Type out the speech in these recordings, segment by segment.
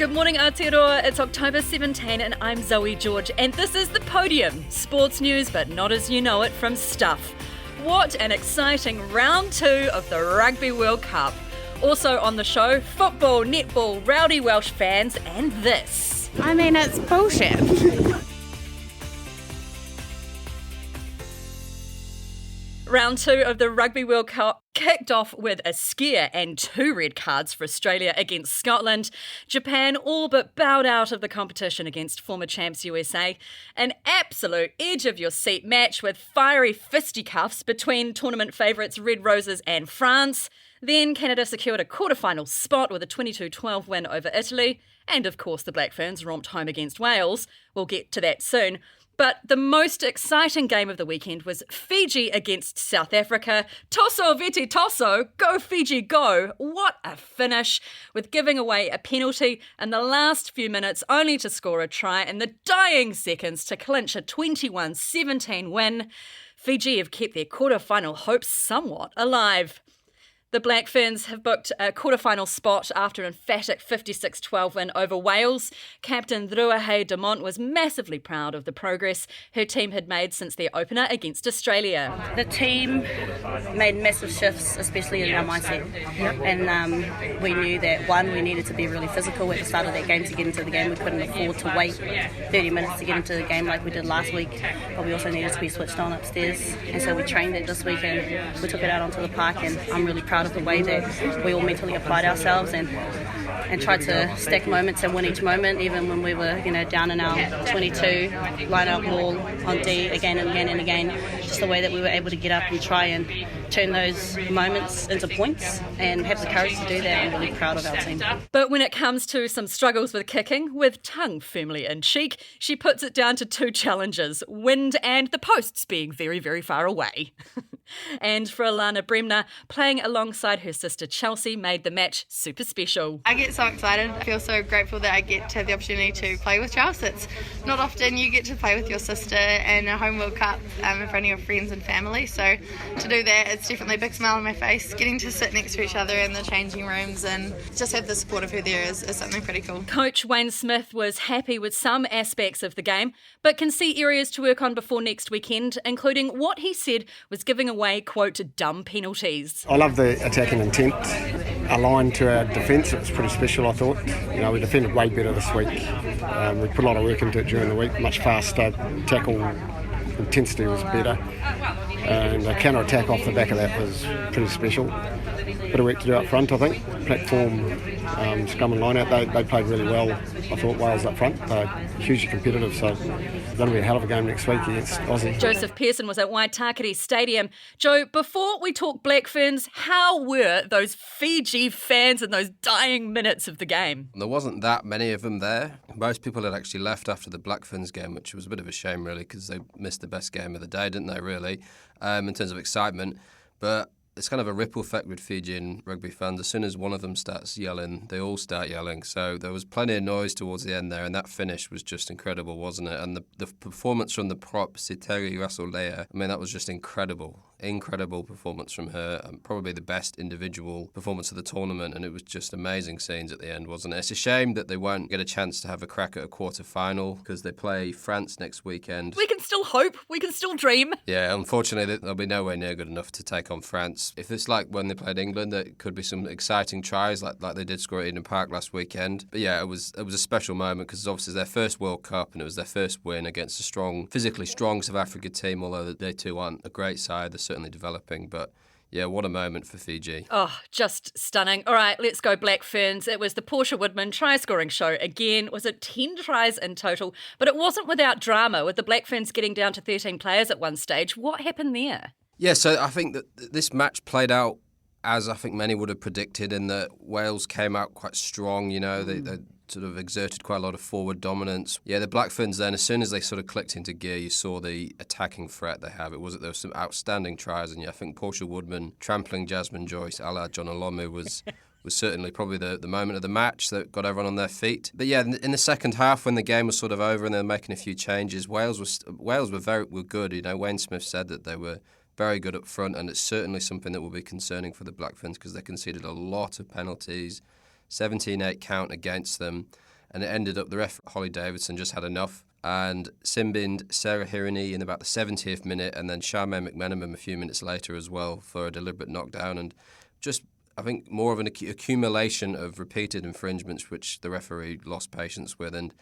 Good morning, Aotearoa. It's October 17 and I'm Zoe George, and this is The Podium. Sports news, but not as you know it from Stuff. What an exciting round 2 of the Rugby World Cup. Also on the show, football, netball, rowdy Welsh fans, and this. I mean, it's bullshit. Round 2 of the Rugby World Cup kicked off with a scare and 2 red cards for Australia against Scotland. Japan all but bowed out of the competition against former champs USA. An absolute edge-of-your-seat match with fiery fisticuffs between tournament favourites Red Roses and France. Then Canada secured a quarter-final spot with a 22-12 win over Italy. And of course the Black Ferns romped home against Wales. We'll get to that soon. But the most exciting game of the weekend was Fiji against South Africa. Tosso viti tosso, go Fiji go. What a finish, with giving away a penalty in the last few minutes only to score a try in the dying seconds to clinch a 21-17 win. Fiji have kept their quarter-final hopes somewhat alive. The Black Ferns have booked a quarter-final spot after an emphatic 56-12 win over Wales. Captain Ruahei Demont was massively proud of the progress her team had made since their opener against Australia. The team made massive shifts, especially in our mindset. And we knew that, one, we needed to be really physical at the start of that game to get into the game. We couldn't afford to wait 30 minutes to get into the game like we did last week, but we also needed to be switched on upstairs. And so we trained it this week and we took it out onto the park, and I'm really proud of the way that we all mentally applied ourselves and tried to stack moments and win each moment, even when we were down in our 22, line up ball on D again and again and again. Just the way that we were able to get up and try and turn those moments into points and have the courage to do that. I'm really proud of our team. But when it comes to some struggles with kicking, with tongue firmly in cheek, she puts it down to 2 challenges: wind and the posts being very, very far away. And for Alana Bremner, playing alongside her sister Chelsea made the match super special. I get so excited. I feel so grateful that I get to have the opportunity to play with Chelsea. It's not often you get to play with your sister in a home World Cup in front of your friends and family. So to do that, it's definitely a big smile on my face. Getting to sit next to each other in the changing rooms and just have the support of her there is something pretty cool. Coach Wayne Smith was happy with some aspects of the game, but can see areas to work on before next weekend, including what he said was giving away, quote, dumb penalties. I love the attacking intent aligned to our defence. It was pretty special, I thought. We defended way better this week. We put a lot of work into it during the week, much faster, tackle intensity was better, and the counter-attack off the back of that was pretty special. Bit of work to do up front, I think. Platform, scrum and line-out, they played really well. I thought Wales up front, they're hugely competitive, so it's going to be a hell of a game next week against Aussie. Joseph Pearson was at Waitakere Stadium. Joe, before we talk Black Ferns, how were those Fiji fans in those dying minutes of the game? There wasn't that many of them there. Most people had actually left after the Black Ferns game, which was a bit of a shame, really, because they missed the best game of the day, didn't they, really, in terms of excitement. But it's kind of a ripple effect with Fijian rugby fans. As soon as one of them starts yelling, they all start yelling. So there was plenty of noise towards the end there, and that finish was just incredible, wasn't it? And the performance from the prop, Siteri Rasolea, I mean, that was just incredible. Incredible performance from her, and probably the best individual performance of the tournament, and it was just amazing scenes at the end, wasn't it? It's a shame that they won't get a chance to have a crack at a quarter-final because they play France next weekend. We can still hope, we can still dream. Yeah, unfortunately they'll be nowhere near good enough to take on France. If it's like when they played England, there could be some exciting tries like they did score at Eden Park last weekend. But yeah, it was a special moment because obviously it's their first World Cup and it was their first win against a physically strong South Africa team, although they too aren't a great side. They're certainly developing, but yeah, what a moment for Fiji. Oh, just stunning. All right, let's go Black Ferns. It was the Portia Woodman try-scoring show again. Was it 10 tries in total? But it wasn't without drama, with the Black Ferns getting down to 13 players at one stage. What happened there? Yeah, so I think that this match played out as I think many would have predicted, in that Wales came out quite strong, they sort of exerted quite a lot of forward dominance. Yeah, the Black Ferns then, as soon as they sort of clicked into gear, you saw the attacking threat they have. There were some outstanding tries, and I think Portia Woodman trampling Jasmine Joyce a la John Olomu was certainly probably the moment of the match that got everyone on their feet. But yeah, in the second half, when the game was sort of over and they were making a few changes, Wales were good. Wayne Smith said that they were very good up front, and it's certainly something that will be concerning for the Black Ferns because they conceded a lot of penalties, 17-8 count against them. and it ended up the ref, Holly Davidson, just had enough. And sin-binned Sarah Hirini in about the 70th minute, and then Charmaine McMenamin a few minutes later as well for a deliberate knockdown. And just, I think, more of an accumulation of repeated infringements, which the referee lost patience with. And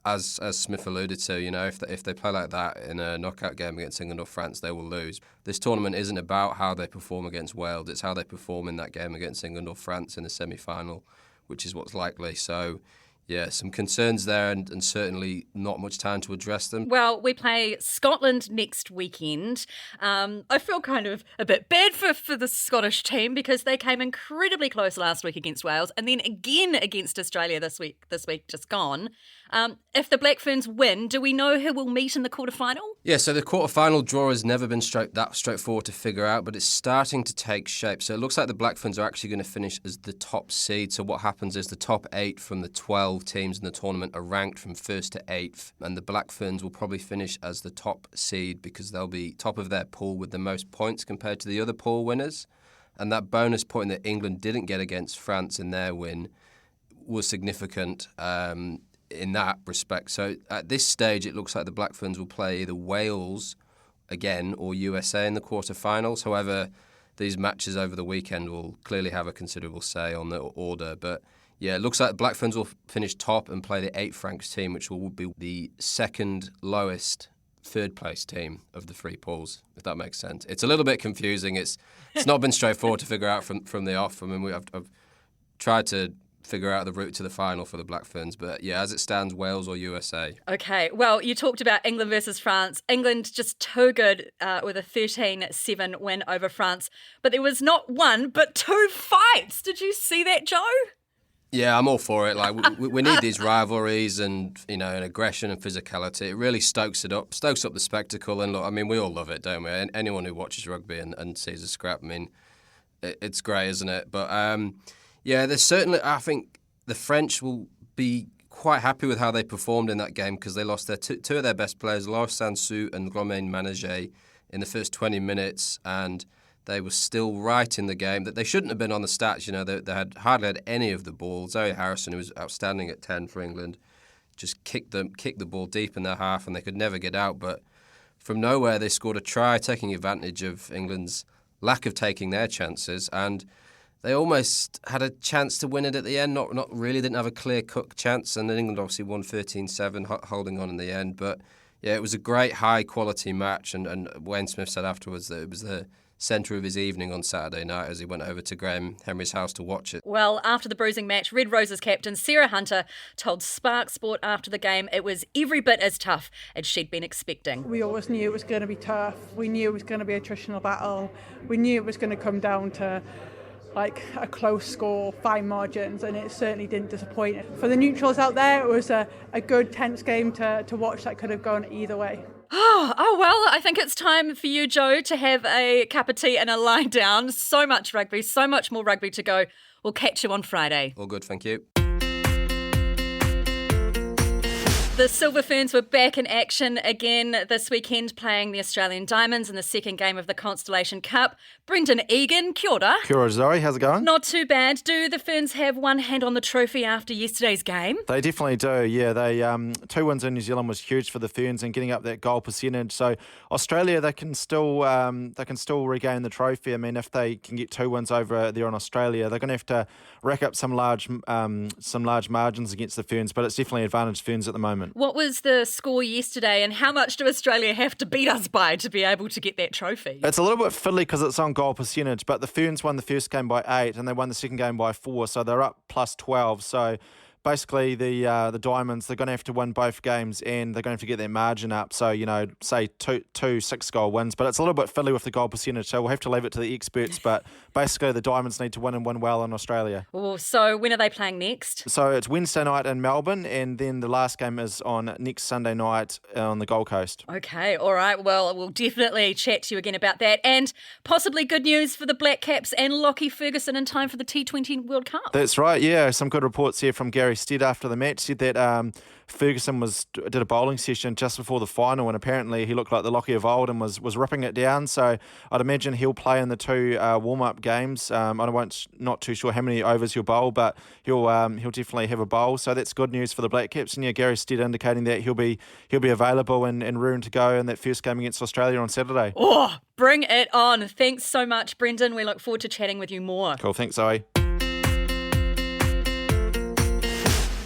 as Smith alluded to, if they play like that in a knockout game against England or France, they will lose. This tournament isn't about how they perform against Wales, it's how they perform in that game against England or France in the semi-final, which is what's likely. So, yeah, some concerns there and certainly not much time to address them. Well, we play Scotland next weekend. I feel kind of a bit bad for the Scottish team because they came incredibly close last week against Wales and then again against Australia this week just gone. If the Black Ferns win, do we know who will meet in the quarterfinal? Yeah, so the quarterfinal draw has never been that straightforward to figure out, but it's starting to take shape. So it looks like the Black Ferns are actually going to finish as the top seed. So what happens is the top 8 from the 12 teams in the tournament are ranked from 1st to 8th, and the Black Ferns will probably finish as the top seed because they'll be top of their pool with the most points compared to the other pool winners. And that bonus point that England didn't get against France in their win was significant in that respect. So at this stage, it looks like the Black Ferns will play either Wales again or USA in the quarterfinals. However, these matches over the weekend will clearly have a considerable say on the order. But yeah, it looks like the Black Ferns will finish top and play the 8th ranked team, which will be the second lowest third place team of the 3 pools, if that makes sense. It's a little bit confusing. It's not been straightforward to figure out from the off. I mean, I've tried to figure out the route to the final for the Black Ferns. But yeah, as it stands, Wales or USA. Okay, well, you talked about England versus France. England just too good with a 13-7 win over France. But there was not one, but 2 fights. Did you see that, Joe? Yeah, I'm all for it. Like we need these rivalries and and aggression and physicality. It really stokes up the spectacle. And look, I mean, we all love it, don't we? Anyone who watches rugby and sees a scrap, I mean, it's great, isn't it? But yeah, there's certainly. I think the French will be quite happy with how they performed in that game because they lost their two of their best players, Laure Sansou and Romain Manager, in the first 20 minutes, and they were still right in the game. That they shouldn't have been on the stats. They had hardly had any of the ball. Zoe Harrison, who was outstanding at 10 for England, just kicked the ball deep in their half, and they could never get out. But from nowhere, they scored a try, taking advantage of England's lack of taking their chances, and they almost had a chance to win it at the end. Not really, didn't have a clear-cut chance, and then England obviously won 13-7, holding on in the end. But yeah, it was a great, high-quality match, and Wayne Smith said afterwards that it was the centre of his evening on Saturday night as he went over to Graham Henry's house to watch it. Well, after the bruising match, Red Roses captain Sarah Hunter told Spark Sport after the game it was every bit as tough as she'd been expecting. We always knew it was going to be tough. We knew it was going to be a attritional battle. We knew it was going to come down to like a close score, fine margins, and it certainly didn't disappoint. For the neutrals out there, it was a good tense game to watch that could have gone either way. Oh, well, I think it's time for you, Joe, to have a cup of tea and a lie down. So much rugby, so much more rugby to go. We'll catch you on Friday. All good, thank you. The Silver Ferns were back in action again this weekend, playing the Australian Diamonds in the second game of the Constellation Cup. Brendan Egan, kia ora. Kia ora, Zoe. How's it going? Not too bad. Do the Ferns have one hand on the trophy after yesterday's game? They definitely do, yeah. They 2 wins in New Zealand was huge for the Ferns and getting up that goal percentage. So Australia, they can still regain the trophy. I mean, if they can get 2 wins over there on Australia, they're going to have to rack up some large margins against the Ferns, but it's definitely advantage Ferns at the moment. What was the score yesterday, and how much do Australia have to beat us by to be able to get that trophy? It's a little bit fiddly because it's on goal percentage, but the Ferns won the first game by 8 and they won the second game by 4, so they're up plus 12. So basically the Diamonds, they're going to have to win both games and they're going to have to get their margin up. So, say two 6-goal wins, but it's a little bit fiddly with the goal percentage, so we'll have to leave it to the experts. But basically the Diamonds need to win and win well in Australia. Oh, so when are they playing next? So it's Wednesday night in Melbourne, and then the last game is on next Sunday night on the Gold Coast. Okay, all right. Well, we'll definitely chat to you again about that, and possibly good news for the Black Caps and Lockie Ferguson in time for the T20 World Cup. That's right, yeah. Some good reports here from Gary Stead after the match said that Ferguson did a bowling session just before the final, and apparently he looked like the Lockie of old and was ripping it down. So I'd imagine he'll play in the 2 warm-up games. Not too sure how many overs he'll bowl, but he'll definitely have a bowl. So that's good news for the Black Caps. And yeah, Gary Stead indicating that he'll be available and room to go in that first game against Australia on Saturday. Oh, bring it on. Thanks so much, Brendan. We look forward to chatting with you more. Cool, thanks, Zoe.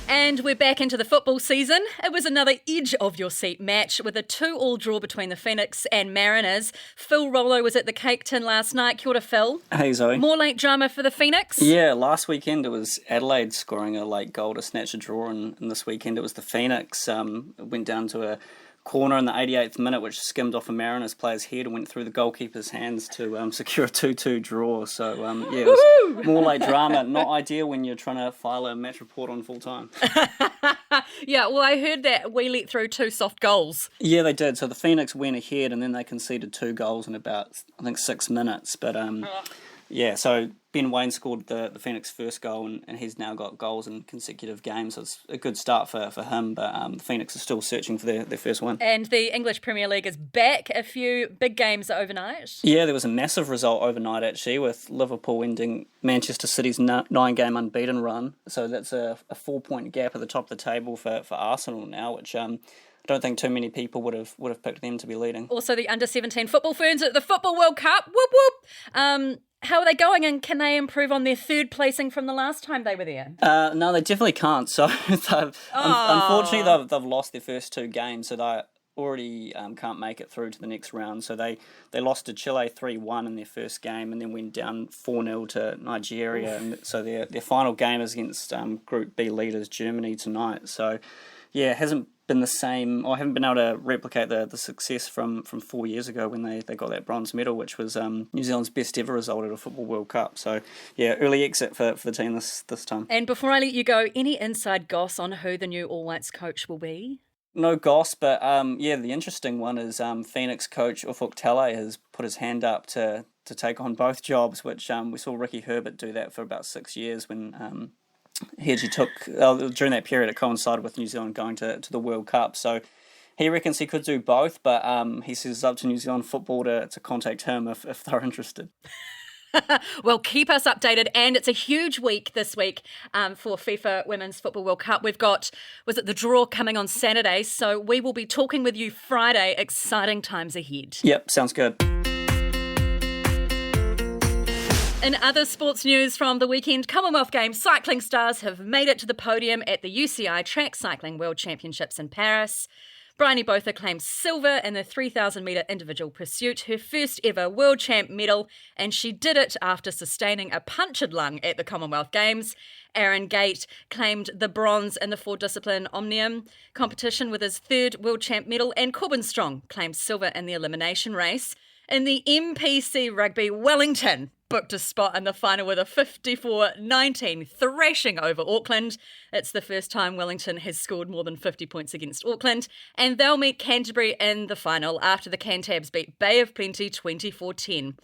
And we're back into the football season. It was another edge-of-your-seat match with a 2-2 draw between the Phoenix and Mariners. Phil Rollo was at the Cake Tin last night. Kia ora, Phil. Hey, Zoe. More late drama for the Phoenix? Yeah, last weekend it was Adelaide scoring a late goal to snatch a draw, and this weekend it was the Phoenix. It went down to a corner in the 88th minute, which skimmed off a Mariners player's head and went through the goalkeeper's hands to secure a 2-2 draw. So, yeah, it was more late drama. Not ideal when you're trying to file a match report on full time. Yeah, well, I heard that we let through 2 soft goals. Yeah, they did. So the Phoenix went ahead and then they conceded 2 goals in about, I think, 6 minutes. But, yeah, so Ben Wayne scored the Phoenix first goal and he's now got goals in consecutive games. So it's a good start for him, but the Phoenix is still searching for their first win. And the English Premier League is back. A few big games overnight. Yeah, there was a massive result overnight actually, with Liverpool ending Manchester City's 9-game unbeaten run. So that's a 4-point gap at the top of the table for Arsenal now, which I don't think too many people would have picked them to be leading. Also the under-17 football ferns at the Football World Cup. Whoop whoop. How are they going, and can they improve on their 3rd placing from the last time they were there? No, they definitely can't. So unfortunately, they've lost their first 2 games, so they already can't make it through to the next round. So they lost to Chile 3-1 in their first game, and then went down 4-0 to Nigeria. And so their final game is against Group B leaders Germany tonight. So yeah, it hasn't been the same. I haven't been able to replicate the success from 4 years ago when they got that bronze medal, which was New Zealand's best ever result at a Football World Cup. So yeah, early exit for the team this time. And before I let you go, any inside goss on who the new All Whites coach will be? No goss, but yeah, the interesting one is Phoenix coach Ufuk Talay has put his hand up to take on both jobs, which we saw Ricky Herbert do that for about 6 years when he actually took, during that period, it coincided with New Zealand going to the World Cup. So he reckons he could do both, but he says it's up to New Zealand football to contact him if they're interested. Well, keep us updated, and it's a huge week this week for FIFA Women's Football World Cup. We've got, the draw coming on Saturday, so we will be talking with you Friday. Exciting times ahead. Yep, sounds good. In other sports news from the weekend, Commonwealth Games cycling stars have made it to the podium at the UCI Track Cycling World Championships in Paris. Bryony Botha claimed silver in the 3,000-metre individual pursuit, her first ever world champ medal, and she did it after sustaining a punctured lung at the Commonwealth Games. Aaron Gate claimed the bronze in the 4-discipline Omnium competition with his 3rd world champ medal, and Corbin Strong claimed silver in the elimination race. In the MPC Rugby, Wellington booked a spot in the final with a 54-19 thrashing over Auckland. It's the first time Wellington has scored more than 50 points against Auckland, and they'll meet Canterbury in the final after the Cantabs beat Bay of Plenty 24-10.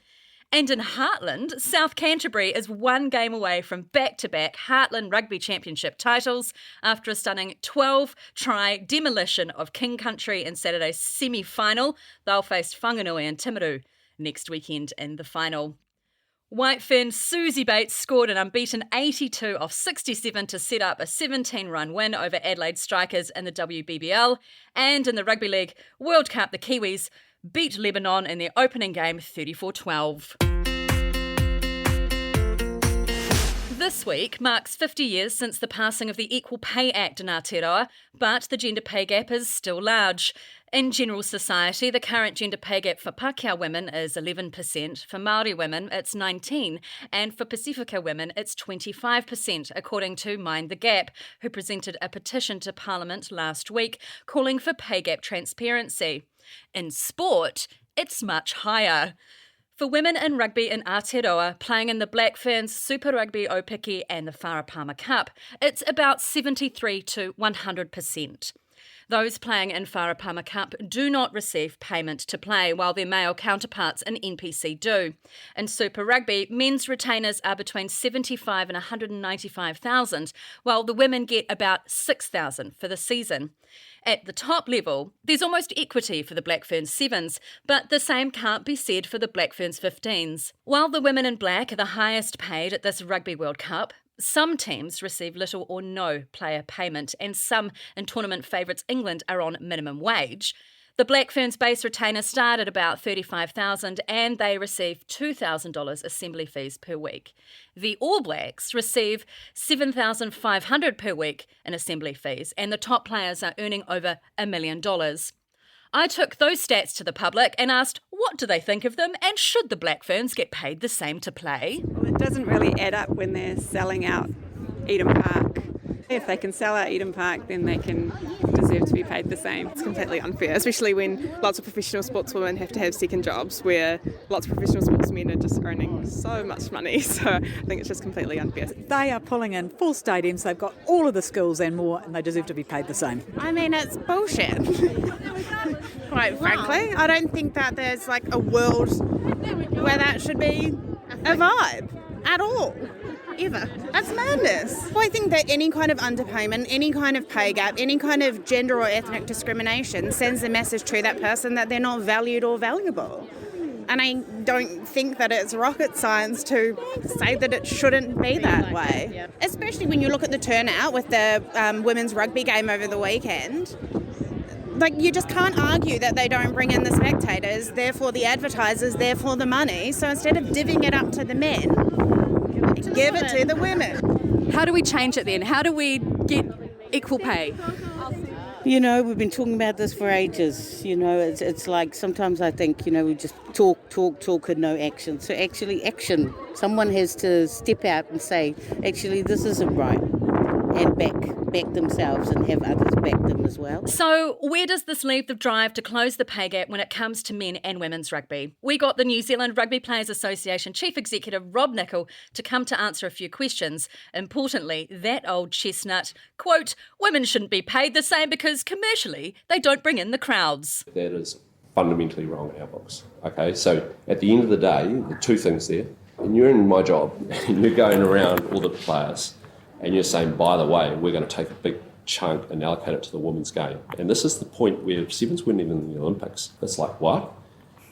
And in Heartland, South Canterbury is 1 game away from back-to-back Heartland Rugby Championship titles after a stunning 12-try demolition of King Country in Saturday's semi-final. They'll face Whanganui and Timaru next weekend in the final. White Fern Susie Bates scored an unbeaten 82 off 67 to set up a 17-run win over Adelaide Strikers in the WBBL. And in the Rugby League World Cup, the Kiwis beat Lebanon in their opening game 34-12. This week marks 50 years since the passing of the Equal Pay Act in Aotearoa, but the gender pay gap is still large. In general society, the current gender pay gap for Pākehā women is 11%, for Māori women it's 19%, and for Pasifika women it's 25%, according to Mind the Gap, who presented a petition to Parliament last week calling for pay gap transparency. In sport, it's much higher. For women in rugby in Aotearoa, playing in the Black Ferns, Super Rugby Opiki and the Whara Palmer Cup, it's about 73 to 100%. Those playing in Wharapama Cup do not receive payment to play, while their male counterparts in NPC do. In Super Rugby, men's retainers are between $75,000 and $195,000, while the women get about $6,000 for the season. At the top level, there's almost equity for the Black Ferns Sevens, but the same can't be said for the Black Ferns 15s. While the women in black are the highest paid at this Rugby World Cup, some teams receive little or no player payment, and some in tournament favourites England are on minimum wage. The Black Ferns base retainer start at about $35,000 and they receive $2,000 assembly fees per week. The All Blacks receive $7,500 per week in assembly fees, and the top players are earning over $1 million. I took those stats to the public and asked what do they think of them, and should the Black Ferns get paid the same to play? Well, it doesn't really add up when they're selling out Eden Park. If they can sell out Eden Park, then they can deserve to be paid the same. It's completely unfair, especially when lots of professional sportswomen have to have second jobs, where lots of professional sportsmen are just earning so much money. So I think it's just completely unfair. They are pulling in full stadiums, they've got all of the skills and more, and they deserve to be paid the same. I mean, it's bullshit. Quite frankly, I don't think that there's like a world where that should be a vibe at all. Ever. That's madness. Well, I think that any kind of underpayment, any kind of pay gap, any kind of gender or ethnic discrimination sends a message to that person that they're not valued or valuable. And I don't think that it's rocket science to say that it shouldn't be that way. Especially when you look at the turnout with the women's rugby game over the weekend. Like, you just can't argue that they don't bring in the spectators, therefore the advertisers, therefore the money. So instead of divvying it up to the men, give it to the women. How do we change it then? How do we get equal pay? You know, we've been talking about this for ages. You know, it's like sometimes I think, you know, we just talk and no action. So actually action. Someone has to step out and say, actually, this isn't right. And back themselves and have others back them as well. So where does this leave the drive to close the pay gap when it comes to men and women's rugby? We got the New Zealand Rugby Players Association Chief Executive Rob Nicol to come to answer a few questions. Importantly, that old chestnut, quote, women shouldn't be paid the same because commercially they don't bring in the crowds. That is fundamentally wrong in our books. Okay, so at the end of the day, the two things there, and you're in my job and you're going around all the players and you're saying, by the way, we're going to take a big chunk and allocate it to the women's game. And this is the point where Sevens weren't even in the Olympics. It's like, what?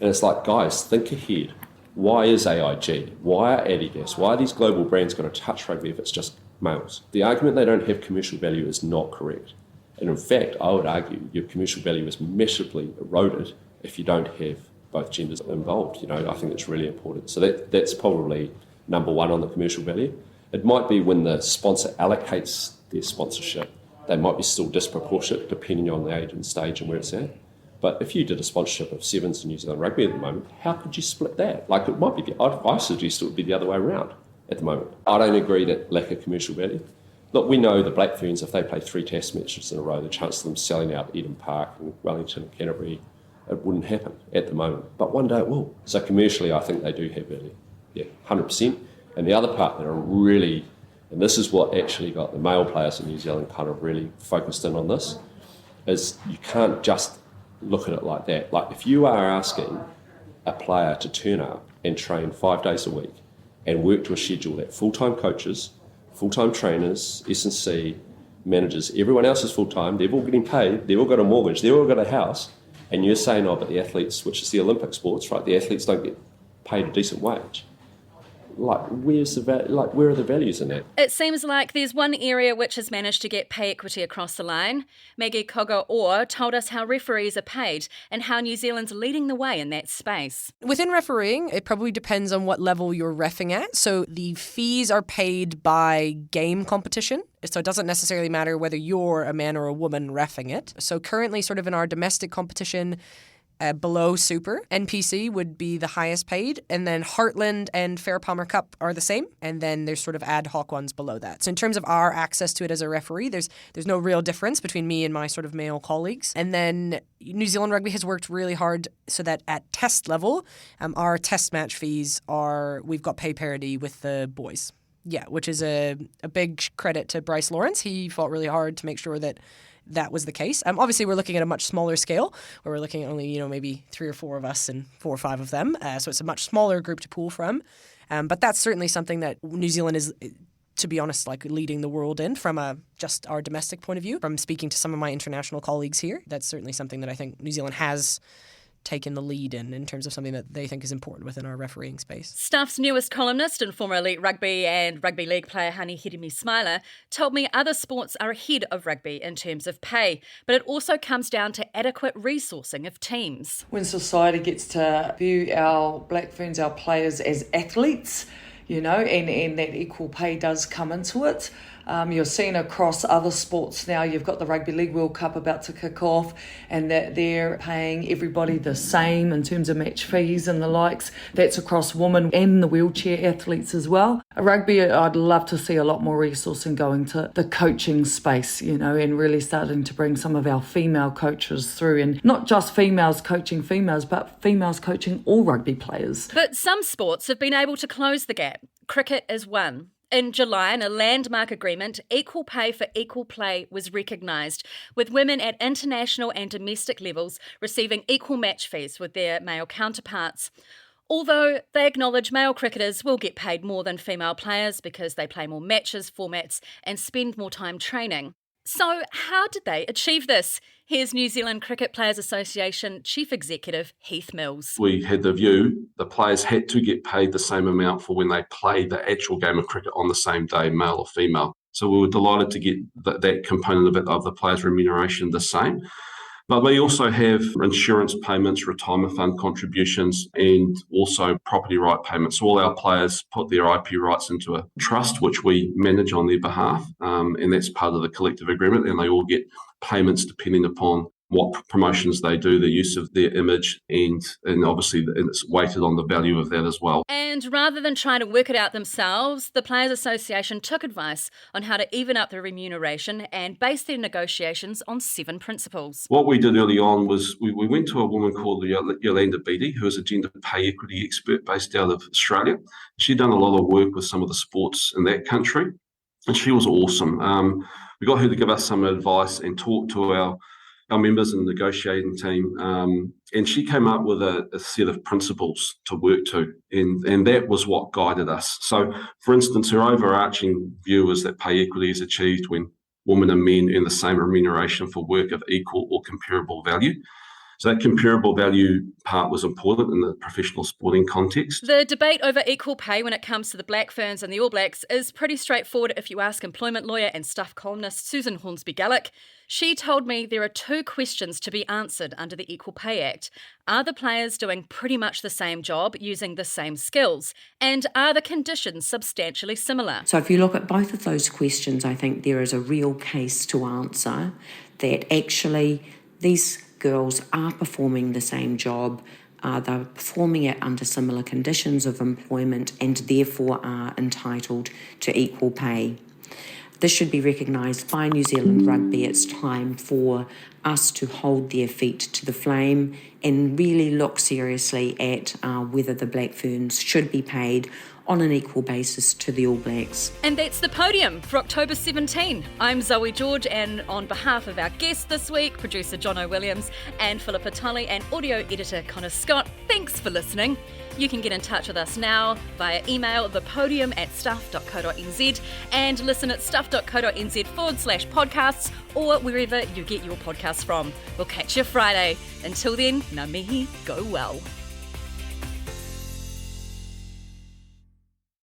And it's like, guys, think ahead. Why is AIG? Why are Adidas? Why are these global brands going to touch rugby if it's just males? The argument they don't have commercial value is not correct. And in fact, I would argue your commercial value is massively eroded if you don't have both genders involved. You know, I think it's really important. So that's probably number one on the commercial value. It might be when the sponsor allocates their sponsorship, they might be still disproportionate depending on the age and stage and where it's at. But if you did a sponsorship of Sevens in New Zealand Rugby at the moment, how could you split that? Like, it might be, I suggest it would be the other way around at the moment. I don't agree that lack of commercial value. Look, we know the Black Ferns, if they play 3 test matches in a row, the chance of them selling out Eden Park and Wellington and Canterbury, it wouldn't happen at the moment. But one day it will. So commercially, I think they do have value. Yeah, 100%. And the other part that are really, and this is what actually got the male players in New Zealand kind of really focused in on this, is you can't just look at it like that. Like, if you are asking a player to turn up and train 5 days a week and work to a schedule that full-time coaches, full-time trainers, S&C, managers, everyone else is full-time, they're all getting paid, they've all got a mortgage, they've all got a house, and you're saying, oh, but the athletes, which is the Olympic sports, right, the athletes don't get paid a decent wage. Like, where are the values in that? It seems like there's one area which has managed to get pay equity across the line. Maggie Koga-Orr told us how referees are paid and how New Zealand's leading the way in that space. Within refereeing, it probably depends on what level you're reffing at. So the fees are paid by game competition. So it doesn't necessarily matter whether you're a man or a woman reffing it. So currently, sort of in our domestic competition, below Super, NPC would be the highest paid, and then Heartland and Wharapama Cup are the same, and then there's sort of ad hoc ones below that. So in terms of our access to it as a referee, there's no real difference between me and my sort of male colleagues. And then New Zealand Rugby has worked really hard so that at test level, our test match fees we've got pay parity with the boys. Yeah, which is a big credit to Bryce Lawrence. He fought really hard to make sure that that was the case. Obviously, we're looking at a much smaller scale, where we're looking at only, maybe 3 or 4 of us and 4 or 5 of them. So it's a much smaller group to pull from. But that's certainly something that New Zealand is, to be honest, like leading the world in from just our domestic point of view. From speaking to some of my international colleagues here, that's certainly something that I think New Zealand has taken the lead in terms of something that they think is important within our refereeing space. Stuff's newest columnist and former elite rugby and rugby league player Hani Hirimi-Smiler told me other sports are ahead of rugby in terms of pay, but it also comes down to adequate resourcing of teams. When society gets to view our black ferns, our players as athletes, and that equal pay does come into it. You're seeing across other sports now, you've got the Rugby League World Cup about to kick off, and that they're paying everybody the same in terms of match fees and the likes. That's across women and the wheelchair athletes as well. Rugby, I'd love to see a lot more resourcing going to the coaching space, and really starting to bring some of our female coaches through, and not just females coaching females, but females coaching all rugby players. But some sports have been able to close the gap. Cricket is one. In July, in a landmark agreement, equal pay for equal play was recognised, with women at international and domestic levels receiving equal match fees with their male counterparts. Although they acknowledge male cricketers will get paid more than female players because they play more matches, formats, and spend more time training. So how did they achieve this? Here's New Zealand Cricket Players Association Chief Executive Heath Mills. We had the view the players had to get paid the same amount for when they play the actual game of cricket on the same day, male or female. So we were delighted to get that component of the players' remuneration the same. But we also have insurance payments, retirement fund contributions, and also property right payments. So all our players put their IP rights into a trust, which we manage on their behalf, and that's part of the collective agreement, and they all get payments depending upon what promotions they do, the use of their image, and obviously it's weighted on the value of that as well. And rather than trying to work it out themselves, the Players Association took advice on how to even up the remuneration and based their negotiations on 7 principles. What we did early on was we went to a woman called Yolanda Beattie, who is a gender pay equity expert based out of Australia. She'd done a lot of work with some of the sports in that country, and she was awesome. We got her to give us some advice and talk to our members in the negotiating team, and she came up with a set of principles to work to, and that was what guided us. So, for instance, her overarching view is that pay equity is achieved when women and men earn the same remuneration for work of equal or comparable value. So that comparable value part was important in the professional sporting context. The debate over equal pay when it comes to the Black Ferns and the All Blacks is pretty straightforward if you ask employment lawyer and Stuff columnist Susan Hornsby-Gallick. She told me there are 2 questions to be answered under the Equal Pay Act. Are the players doing pretty much the same job using the same skills? And are the conditions substantially similar? So if you look at both of those questions, I think there is a real case to answer that actually these girls are performing the same job, they're performing it under similar conditions of employment and therefore are entitled to equal pay. This should be recognised by New Zealand Rugby. It's time for us to hold their feet to the flame and really look seriously at whether the Black Ferns should be paid on an equal basis to the All Blacks. And that's the Podium for October 17. I'm Zoe George, and on behalf of our guests this week, producer Jono Williams and Philippa Tully and audio editor Connor Scott, thanks for listening. You can get in touch with us now via email thepodium@stuff.co.nz and listen at stuff.co.nz/podcasts or wherever you get your podcasts from. We'll catch you Friday. Until then, ngā mihi, go well.